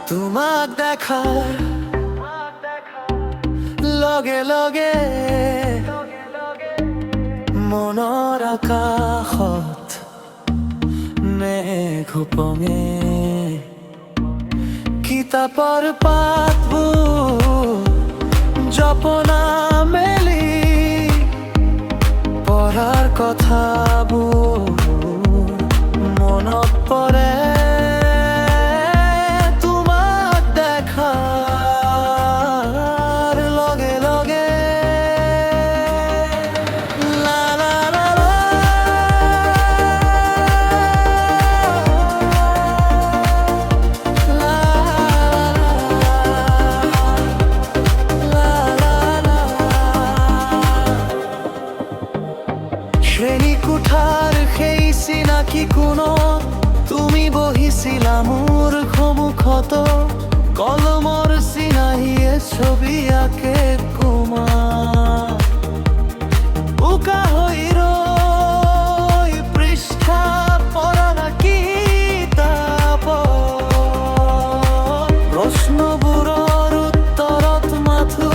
তোমাক দেখার লগে লগে মনৰ আকাশত মেঘ উপঙে কিতাপৰ পাতবোৰ জপনা মেলি পঢ়াৰ কথাবোৰ মনত পৰে শ্ৰেণীকোঠাৰ সেই চিনাকি কোণত তুমি বহিছিলা মোৰ সন্মুখত কলমৰ চিনাহিয়ে ছবি আঁকে কুমাৰ উকা হৈ ৰৈ পৃষ্ঠা পৰা না কিতাপত প্ৰশ্নবোৰৰ উত্তৰত মাথো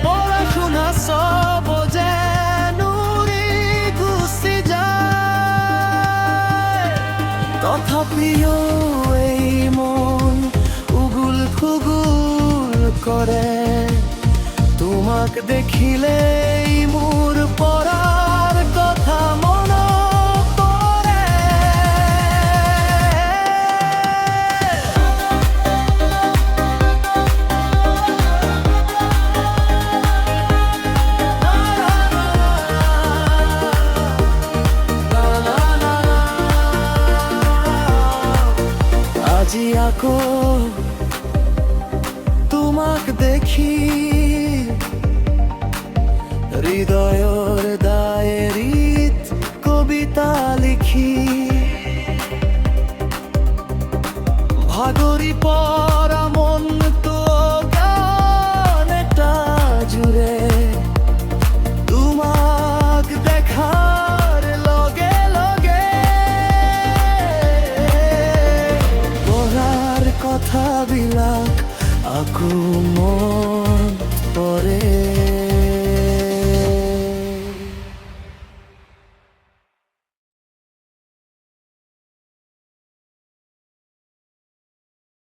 পড়াশোনা সব যেন উড়ি গুচি যায় তথাপিও এই মন উগুল খুগুল কৰে তোমাক দেখিলেই মোৰ পঢ়াৰ কথা আজি আকৌ তোমাক দেখি হৃদয়ৰ ডায়েৰীত কবিতা লিখি ভাগৰি পৰা মনটো গান এটা জুৰে তোমাক দেখাৰ লগে লগে কথাবিলাক আকৌ